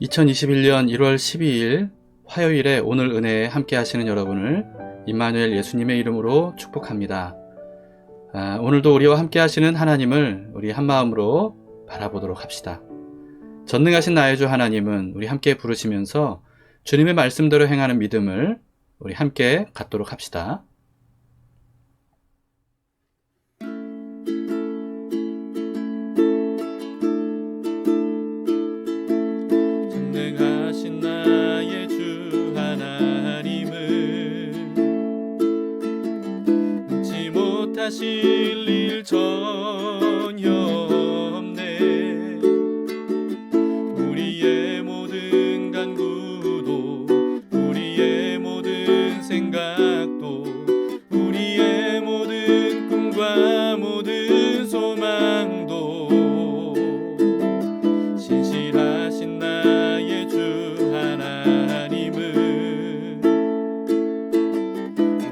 2021년 1월 12일 화요일에 오늘 은혜에 함께 하시는 여러분을 임마누엘 예수님의 이름으로 축복합니다. 오늘도 우리와 함께 하시는 하나님을 우리 한마음으로 바라보도록 합시다. 전능하신 나의 주 하나님은 우리 함께 부르시면서 주님의 말씀대로 행하는 믿음을 우리 함께 갖도록 합시다. 전능하신 나의 주 하나님은 능치 못하실 일 전혀 없네. 우리의 모든 간구도 우리의 모든 생각도 우리의 모든 꿈과 모든 소망도 신실하신 나의 주 하나님은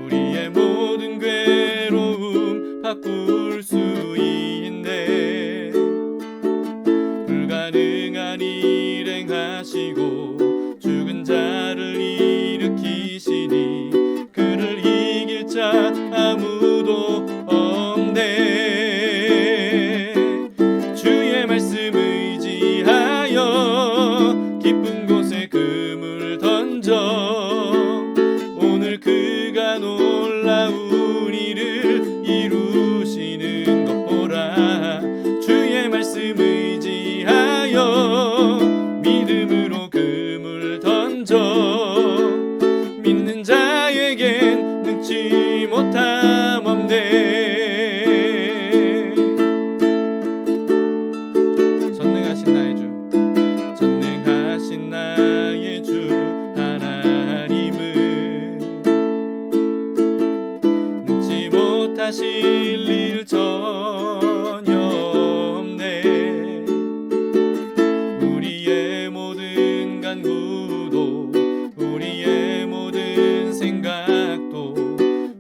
우리의 모든 괴로움 바꿀 수 있네. 불가능한 일 행하시고 죽은 자를 일으키시니 그를 이길 자 아무도 없네. 주의 말씀 의지하여 깊은 곳에 그물 던져 오늘 그가 놀라운 일을 이루시는 것 보라. 주의 말씀 의지하여 믿음으로 그물 던져 믿는 자에겐 능치 못함 없네. 전능하신 나의 주, 전능하신 나의 주 하나님은 능치 못하실 일 전혀 없네. 우리의 모든 간구도 우리의 모든 생각도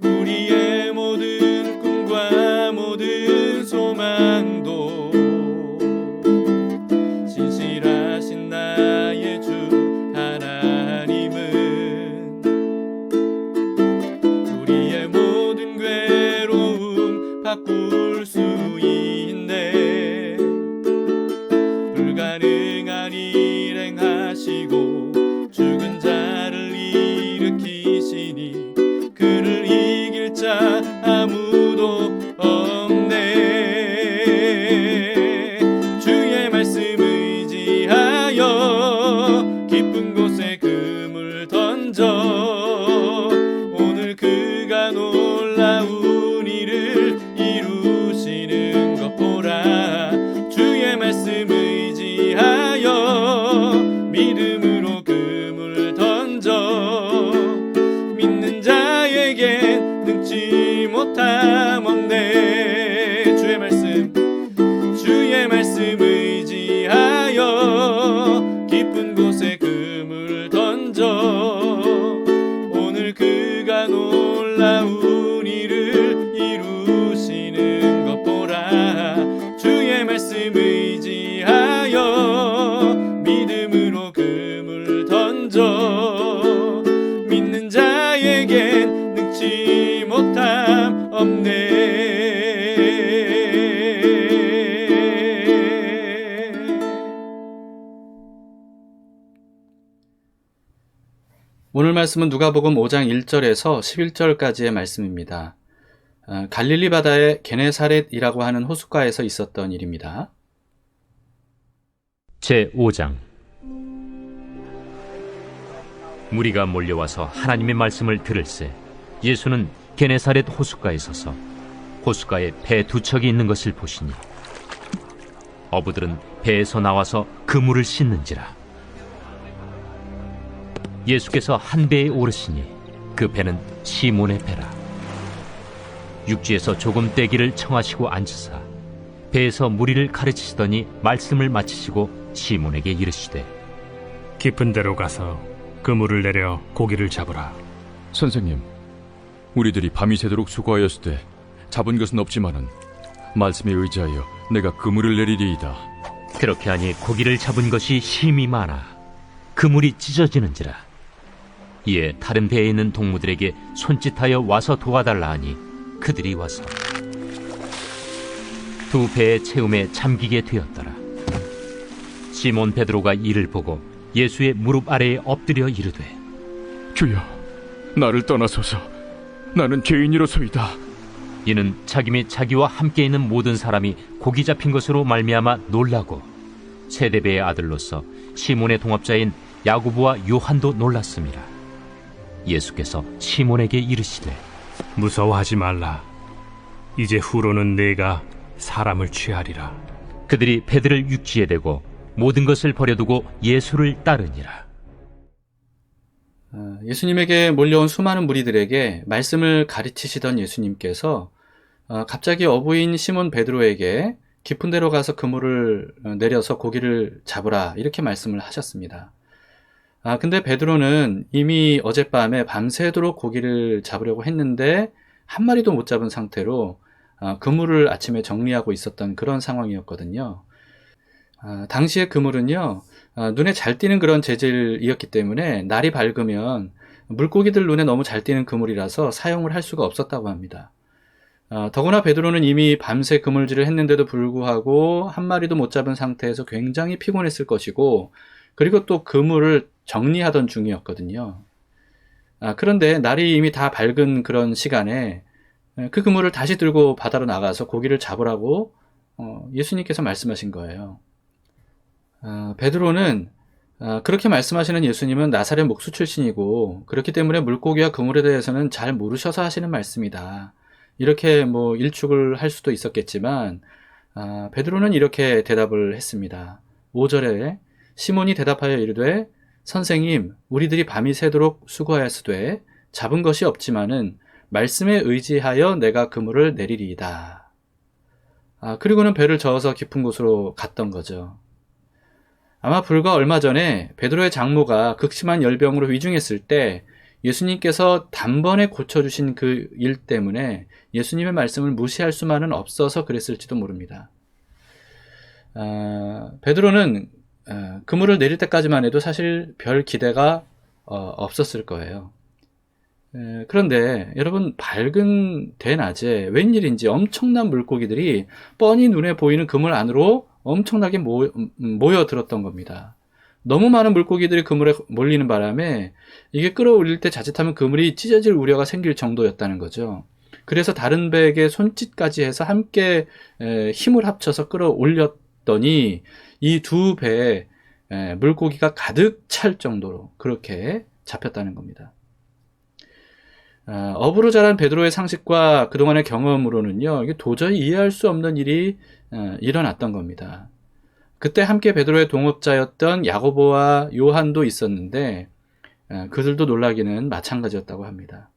우리의 모든 꿈과 모든 소망도 신실하신 나의 주 하나님은 우리의 모든 괴로움 바꿀 수 있네. 불가능한 일 행하시고 죽은 자를 일으키시니 그를 이길 자 아무도 없네. 주의 말씀 의지하여 깊은 곳에 그물 던져 오늘 그가 놀라운 일을 이루시는 것 보라. 주의 말씀 의지하여 믿음으로 그물 던져 믿는 자에겐 능치 못함 없네. 주의 말씀 의지하여 깊은 곳에 그물 던져 오늘 그가 놀라운 일을 이루시는 것 보라. 주의 말씀 의지하여 믿음으로 그물 던져 믿는 자에겐 능치 못함 없네. 오늘 말씀은 누가복음 5장 1절에서 11절까지의 말씀입니다. 갈릴리 바다의 게네사렛이라고 하는 호숫가에서 있었던 일입니다. 제5장 무리가 몰려와서 하나님의 말씀을 들을새 예수는 게네사렛 호숫가에 서서 호숫가에 배 두 척이 있는 것을 보시니 어부들은 배에서 나와서 그물을 씻는지라. 예수께서 한 배에 오르시니 그 배는 시몬의 배라. 육지에서 조금 떼기를 청하시고 앉으사 배에서 무리를 가르치시더니 말씀을 마치시고 시몬에게 이르시되 깊은 데로 가서 그물을 내려 고기를 잡으라. 선생님, 우리들이 밤이 새도록 수고하였으되 잡은 것은 없지만은 말씀에 의지하여 내가 그물을 내리리이다. 그렇게 하니 고기를 잡은 것이 심히 많아 그물이 찢어지는지라. 이에 다른 배에 있는 동무들에게 손짓하여 와서 도와달라 하니 그들이 와서 두 배의 채움에 잠기게 되었더라. 시몬 베드로가 이를 보고 예수의 무릎 아래에 엎드려 이르되 주여, 나를 떠나소서. 나는 죄인이로소이다. 이는 자기 및 자기와 함께 있는 모든 사람이 고기 잡힌 것으로 말미암아 놀라고 세데베의 아들로서 시몬의 동업자인 야고보와 요한도 놀랐습니다. 예수께서 시몬에게 이르시되 무서워하지 말라. 이제 후로는 내가 사람을 취하리라. 그들이 배들을 육지에 대고 모든 것을 버려두고 예수를 따르니라. 예수님에게 몰려온 수많은 무리들에게 말씀을 가르치시던 예수님께서 갑자기 어부인 시몬 베드로에게 깊은 데로 가서 그물을 내려서 고기를 잡으라 이렇게 말씀을 하셨습니다. 근데 베드로는 이미 어젯밤에 밤새도록 고기를 잡으려고 했는데 한 마리도 못 잡은 상태로 그물을 아침에 정리하고 있었던 그런 상황이었거든요. 당시의 그물은요, 눈에 잘 띄는 그런 재질이었기 때문에 날이 밝으면 물고기들 눈에 너무 잘 띄는 그물이라서 사용을 할 수가 없었다고 합니다. 더구나 베드로는 이미 밤새 그물질을 했는데도 불구하고 한 마리도 못 잡은 상태에서 굉장히 피곤했을 것이고, 그리고 또 그물을 정리하던 중이었거든요. 그런데 날이 이미 다 밝은 그런 시간에 그 그물을 다시 들고 바다로 나가서 고기를 잡으라고 예수님께서 말씀하신 거예요. 베드로는 그렇게 말씀하시는 예수님은 나사렛 목수 출신이고 그렇기 때문에 물고기와 그물에 대해서는 잘 모르셔서 하시는 말씀이다. 이렇게 일축을 할 수도 있었겠지만 베드로는 이렇게 대답을 했습니다. 5절에 시몬이 대답하여 이르되 선생님, 우리들이 밤이 새도록 수고하였으되 잡은 것이 없지만은 말씀에 의지하여 내가 그물을 내리리이다. 그리고는 배를 저어서 깊은 곳으로 갔던 거죠. 아마 불과 얼마 전에 베드로의 장모가 극심한 열병으로 위중했을 때 예수님께서 단번에 고쳐주신 그 일 때문에 예수님의 말씀을 무시할 수만은 없어서 그랬을지도 모릅니다. 베드로는 그물을 내릴 때까지만 해도 사실 별 기대가 없었을 거예요. 그런데 여러분, 밝은 대낮에 웬일인지 엄청난 물고기들이 뻔히 눈에 보이는 그물 안으로 엄청나게 모여들었던 겁니다. 너무 많은 물고기들이 그물에 몰리는 바람에 이게 끌어올릴 때 자칫하면 그물이 찢어질 우려가 생길 정도였다는 거죠. 그래서 다른 배에게 손짓까지 해서 함께 힘을 합쳐서 끌어올렸더니 이 두 배에 물고기가 가득 찰 정도로 그렇게 잡혔다는 겁니다. 어부로 자란 베드로의 상식과 그동안의 경험으로는요, 이게 도저히 이해할 수 없는 일이 일어났던 겁니다. 그때 함께 베드로의 동업자였던 야고보와 요한도 있었는데 그들도 놀라기는 마찬가지였다고 합니다.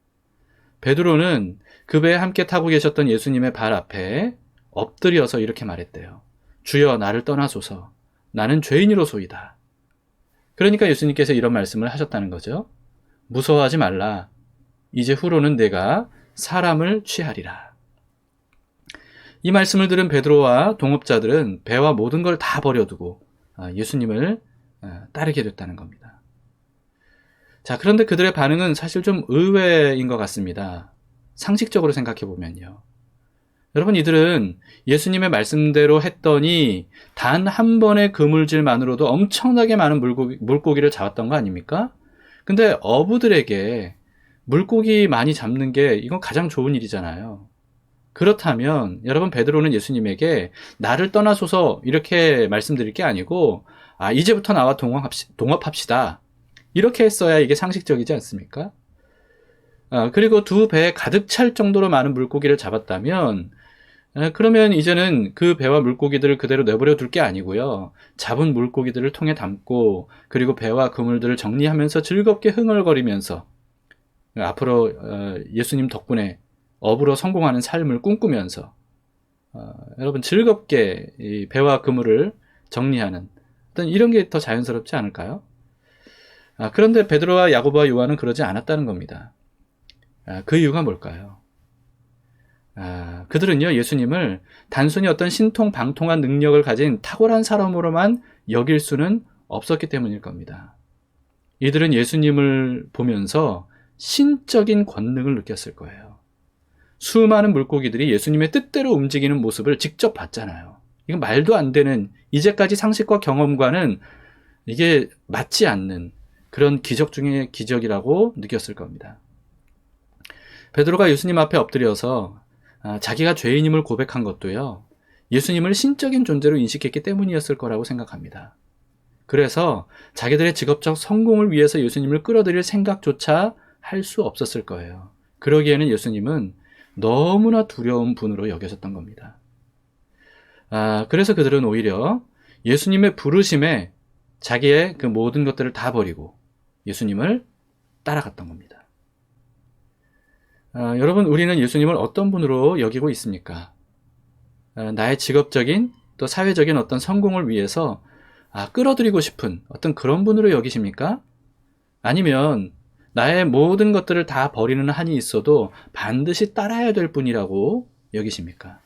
베드로는 그 배에 함께 타고 계셨던 예수님의 발 앞에 엎드려서 이렇게 말했대요. 주여, 나를 떠나소서. 나는 죄인이로소이다. 그러니까 예수님께서 이런 말씀을 하셨다는 거죠. 무서워하지 말라. 이제 후로는 내가 사람을 취하리라. 이 말씀을 들은 베드로와 동업자들은 배와 모든 걸 다 버려두고 예수님을 따르게 됐다는 겁니다. 자, 그런데 그들의 반응은 사실 좀 의외인 것 같습니다. 상식적으로 생각해 보면요. 여러분, 이들은 예수님의 말씀대로 했더니 단 한 번의 그물질만으로도 엄청나게 많은 물고기를 잡았던 거 아닙니까? 근데 어부들에게 물고기 많이 잡는 게 이건 가장 좋은 일이잖아요. 그렇다면 여러분, 베드로는 예수님에게 나를 떠나소서 이렇게 말씀드릴 게 아니고 이제부터 나와 동업합시다. 이렇게 했어야 이게 상식적이지 않습니까? 그리고 두 배에 가득 찰 정도로 많은 물고기를 잡았다면 그러면 이제는 그 배와 물고기들을 그대로 내버려 둘 게 아니고요. 잡은 물고기들을 통에 담고 그리고 배와 그물들을 정리하면서 즐겁게 흥얼거리면서 앞으로 예수님 덕분에 어부로 성공하는 삶을 꿈꾸면서 여러분 즐겁게 이 배와 그물을 정리하는 어떤 이런 게 더 자연스럽지 않을까요? 그런데 베드로와 야고보와 요한은 그러지 않았다는 겁니다. 그 이유가 뭘까요? 그들은요, 예수님을 단순히 어떤 신통방통한 능력을 가진 탁월한 사람으로만 여길 수는 없었기 때문일 겁니다. 이들은 예수님을 보면서 신적인 권능을 느꼈을 거예요. 수많은 물고기들이 예수님의 뜻대로 움직이는 모습을 직접 봤잖아요. 이건 말도 안 되는, 이제까지 상식과 경험과는 이게 맞지 않는 그런 기적 중의 기적이라고 느꼈을 겁니다. 베드로가 예수님 앞에 엎드려서 자기가 죄인임을 고백한 것도요, 예수님을 신적인 존재로 인식했기 때문이었을 거라고 생각합니다. 그래서 자기들의 직업적 성공을 위해서 예수님을 끌어들일 생각조차 할 수 없었을 거예요. 그러기에는 예수님은 너무나 두려운 분으로 여겨졌던 겁니다. 그래서 그들은 오히려 예수님의 부르심에 자기의 그 모든 것들을 다 버리고 예수님을 따라갔던 겁니다. 여러분, 우리는 예수님을 어떤 분으로 여기고 있습니까? 나의 직업적인 또 사회적인 어떤 성공을 위해서 끌어들이고 싶은 어떤 그런 분으로 여기십니까? 아니면 나의 모든 것들을 다 버리는 한이 있어도 반드시 따라야 될 분이라고 여기십니까?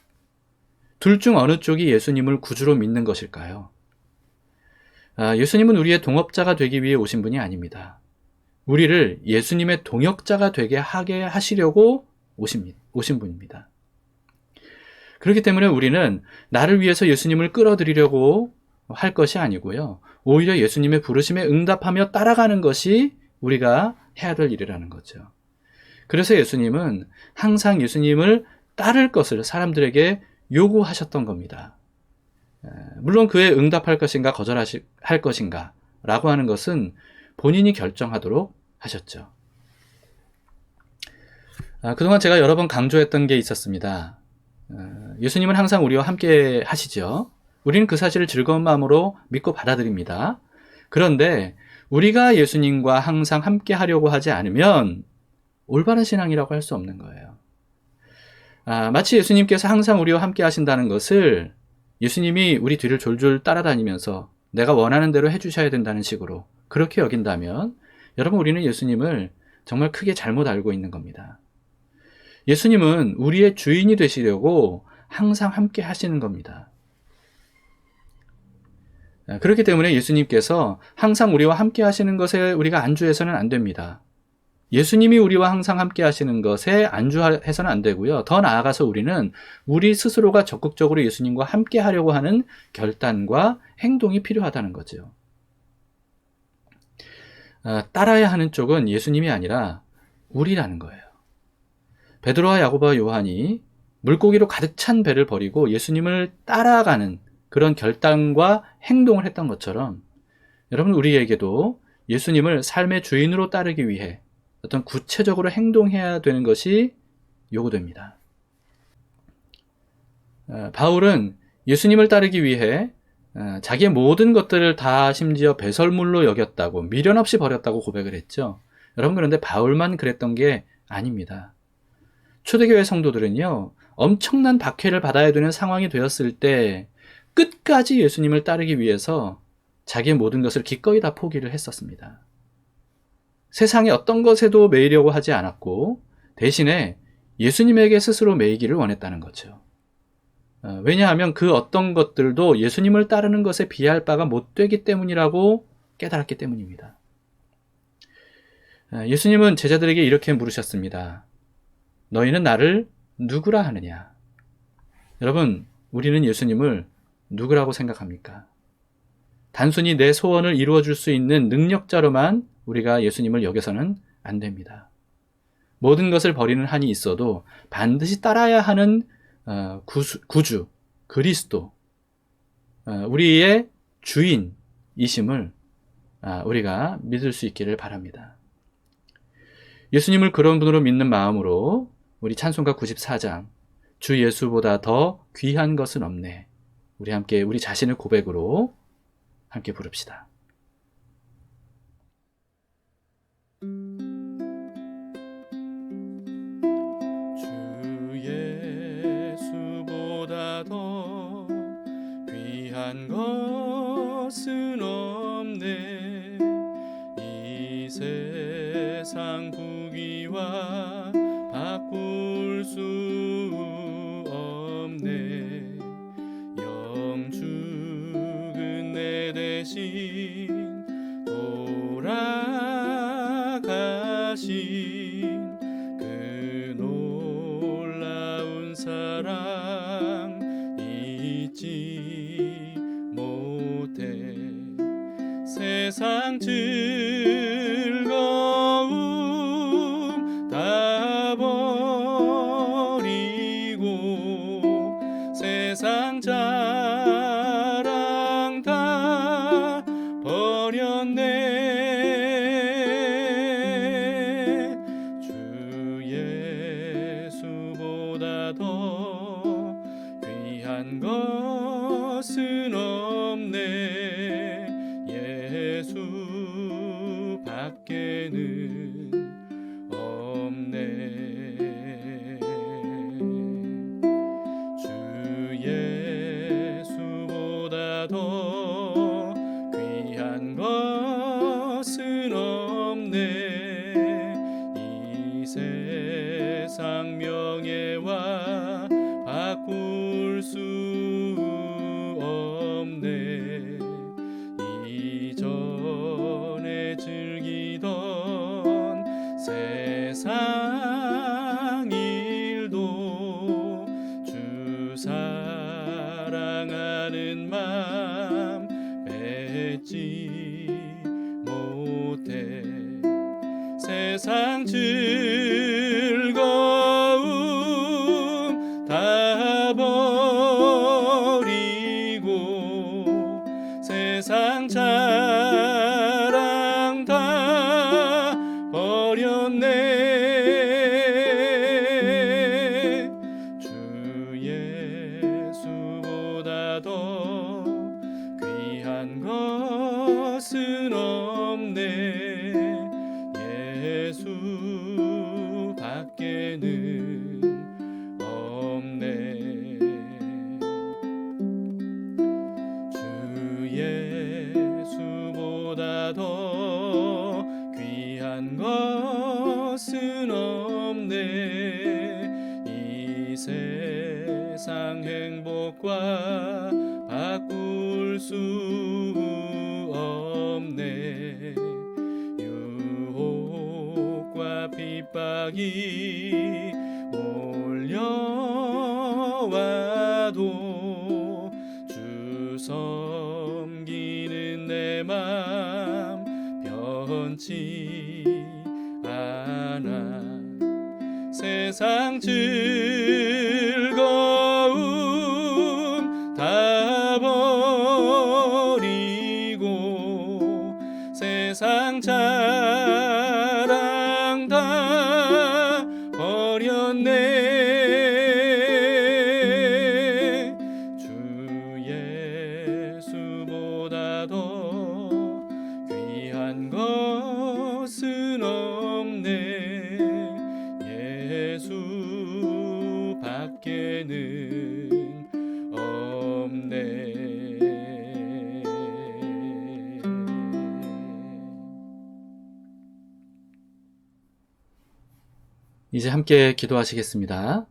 둘 중 어느 쪽이 예수님을 구주로 믿는 것일까요? 예수님은 우리의 동업자가 되기 위해 오신 분이 아닙니다. 우리를 예수님의 동역자가 되게 하게 하시려고 오신 분입니다. 그렇기 때문에 우리는 나를 위해서 예수님을 끌어들이려고 할 것이 아니고요. 오히려 예수님의 부르심에 응답하며 따라가는 것이 우리가 해야 될 일이라는 거죠. 그래서 예수님은 항상 예수님을 따를 것을 사람들에게 요구하셨던 겁니다. 물론 그에 응답할 것인가 거절할 것인가 라고 하는 것은 본인이 결정하도록 하셨죠. 그동안 제가 여러 번 강조했던 게 있었습니다. 예수님은 항상 우리와 함께 하시죠. 우리는 그 사실을 즐거운 마음으로 믿고 받아들입니다. 그런데 우리가 예수님과 항상 함께 하려고 하지 않으면 올바른 신앙이라고 할 수 없는 거예요. 마치 예수님께서 항상 우리와 함께 하신다는 것을 예수님이 우리 뒤를 졸졸 따라다니면서 내가 원하는 대로 해주셔야 된다는 식으로 그렇게 여긴다면 여러분, 우리는 예수님을 정말 크게 잘못 알고 있는 겁니다. 예수님은 우리의 주인이 되시려고 항상 함께 하시는 겁니다. 그렇기 때문에 예수님께서 항상 우리와 함께 하시는 것에 우리가 안주해서는 안 됩니다. 예수님이 우리와 항상 함께 하시는 것에 안주해서는 안 되고요. 더 나아가서 우리는 우리 스스로가 적극적으로 예수님과 함께 하려고 하는 결단과 행동이 필요하다는 거죠. 따라야 하는 쪽은 예수님이 아니라 우리라는 거예요. 베드로와 야고보와 요한이 물고기로 가득 찬 배를 버리고 예수님을 따라가는 그런 결단과 행동을 했던 것처럼 여러분, 우리에게도 예수님을 삶의 주인으로 따르기 위해 어떤 구체적으로 행동해야 되는 것이 요구됩니다. 바울은 예수님을 따르기 위해 자기의 모든 것들을 다 심지어 배설물로 여겼다고, 미련 없이 버렸다고 고백을 했죠. 여러분, 그런데 바울만 그랬던 게 아닙니다. 초대교회 성도들은요, 엄청난 박해를 받아야 되는 상황이 되었을 때 끝까지 예수님을 따르기 위해서 자기의 모든 것을 기꺼이 다 포기를 했었습니다. 세상의 어떤 것에도 매이려고 하지 않았고 대신에 예수님에게 스스로 매이기를 원했다는 거죠. 왜냐하면 그 어떤 것들도 예수님을 따르는 것에 비할 바가 못 되기 때문이라고 깨달았기 때문입니다. 예수님은 제자들에게 이렇게 물으셨습니다. 너희는 나를 누구라 하느냐? 여러분, 우리는 예수님을 누구라고 생각합니까? 단순히 내 소원을 이루어줄 수 있는 능력자로만 우리가 예수님을 여겨서는 안 됩니다. 모든 것을 버리는 한이 있어도 반드시 따라야 하는 구주, 그리스도, 우리의 주인이심을 우리가 믿을 수 있기를 바랍니다. 예수님을 그런 분으로 믿는 마음으로 우리 찬송가 94장, 주 예수보다 더 귀한 것은 없네. 우리 함께 우리 자신의 고백으로 함께 부릅시다. 주 예수보다 더 귀한 것은 없네. 이 세상 부귀와 바꿀 수 없네. 영죽은 내 대신 돌아 잊지 못해 세상 즐거움 다 버리고 세상 자랑 다 버렸네. 주 예수보다 더 귀한 것은 없네. 예수 밖에는 없네. 주 예수보다 더 귀한 것은 없네. 이 세상 명예와 바꿀 수 없네. 이전에 즐기던 세상 일도 주 사랑하는 맘 맺지 못해 세상 즐거움 다 버리고 세상 자랑 다 버렸네. 주 예수보다 더 귀한 것은 없네. 예수 밖에는 없네. 주 예수보다 더 귀한 것은 없네. 이 세상 행복과 바꿀 수 없네. 유혹과 핍박이 몰려와도 주 섬기는 내 맘 변치 않아. 세상 즐거움 다 버리고 세상 자랑 다 버렸네. 주 예수보다 더 귀한 것은 없네. 예수 밖에는 없네. 이제 함께 기도하시겠습니다.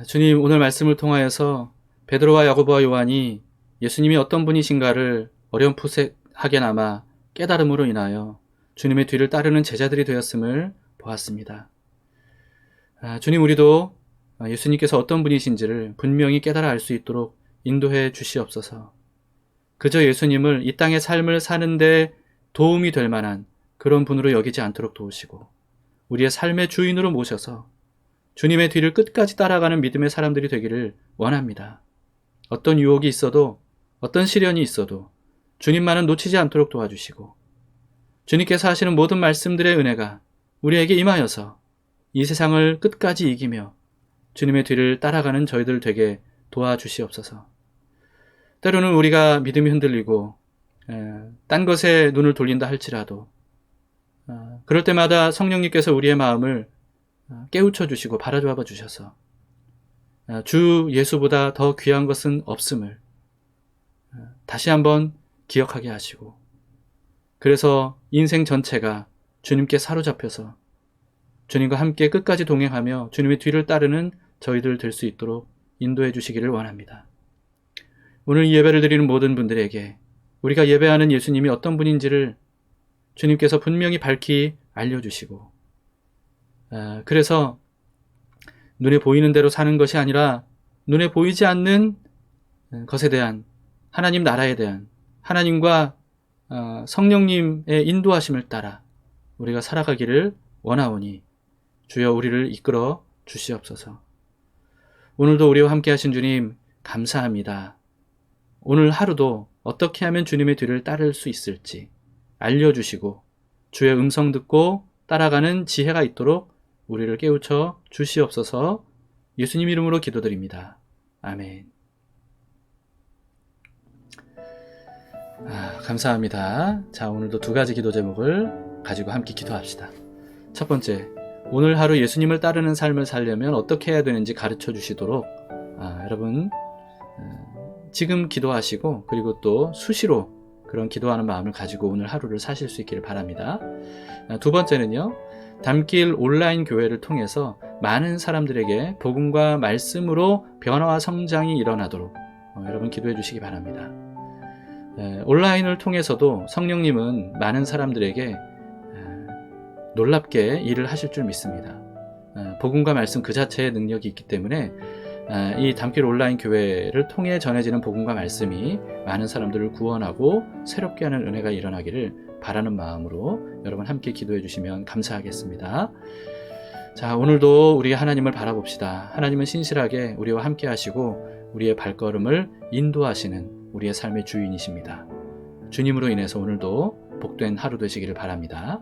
주님, 오늘 말씀을 통하여서 베드로와 야고보와 요한이 예수님이 어떤 분이신가를 어렴풋하게나마 깨달음으로 인하여 주님의 뒤를 따르는 제자들이 되었음을 보았습니다. 주님, 우리도 예수님께서 어떤 분이신지를 분명히 깨달아 알 수 있도록 인도해 주시옵소서. 그저 예수님을 이 땅의 삶을 사는데 도움이 될 만한 그런 분으로 여기지 않도록 도우시고 우리의 삶의 주인으로 모셔서 주님의 뒤를 끝까지 따라가는 믿음의 사람들이 되기를 원합니다. 어떤 유혹이 있어도 어떤 시련이 있어도 주님만은 놓치지 않도록 도와주시고 주님께서 하시는 모든 말씀들의 은혜가 우리에게 임하여서 이 세상을 끝까지 이기며 주님의 뒤를 따라가는 저희들 되게 도와주시옵소서. 때로는 우리가 믿음이 흔들리고 딴 것에 눈을 돌린다 할지라도 그럴 때마다 성령님께서 우리의 마음을 깨우쳐 주시고 바라봐 주셔서 주 예수보다 더 귀한 것은 없음을 다시 한번 기억하게 하시고 그래서 인생 전체가 주님께 사로잡혀서 주님과 함께 끝까지 동행하며 주님의 뒤를 따르는 저희들 될 수 있도록 인도해 주시기를 원합니다. 오늘 이 예배를 드리는 모든 분들에게 우리가 예배하는 예수님이 어떤 분인지를 주님께서 분명히 밝히 알려주시고 그래서 눈에 보이는 대로 사는 것이 아니라 눈에 보이지 않는 것에 대한 하나님 나라에 대한 하나님과 성령님의 인도하심을 따라 우리가 살아가기를 원하오니 주여 우리를 이끌어 주시옵소서. 오늘도 우리와 함께 하신 주님 감사합니다. 오늘 하루도 어떻게 하면 주님의 뒤를 따를 수 있을지 알려주시고 주의 음성 듣고 따라가는 지혜가 있도록 우리를 깨우쳐 주시옵소서. 예수님 이름으로 기도드립니다. 아멘. 감사합니다. 자, 오늘도 두 가지 기도 제목을 가지고 함께 기도합시다. 첫 번째, 오늘 하루 예수님을 따르는 삶을 살려면 어떻게 해야 되는지 가르쳐 주시도록 여러분 지금 기도하시고 그리고 또 수시로 그런 기도하는 마음을 가지고 오늘 하루를 사실 수 있기를 바랍니다. 두 번째는요, 담길 온라인 교회를 통해서 많은 사람들에게 복음과 말씀으로 변화와 성장이 일어나도록 여러분 기도해 주시기 바랍니다. 온라인을 통해서도 성령님은 많은 사람들에게 놀랍게 일을 하실 줄 믿습니다. 복음과 말씀 그 자체의 능력이 있기 때문에 이 담길 온라인 교회를 통해 전해지는 복음과 말씀이 많은 사람들을 구원하고 새롭게 하는 은혜가 일어나기를 바라는 마음으로 여러분 함께 기도해 주시면 감사하겠습니다. 자, 오늘도 우리 하나님을 바라봅시다. 하나님은 신실하게 우리와 함께 하시고 우리의 발걸음을 인도하시는 우리의 삶의 주인이십니다. 주님으로 인해서 오늘도 복된 하루 되시기를 바랍니다.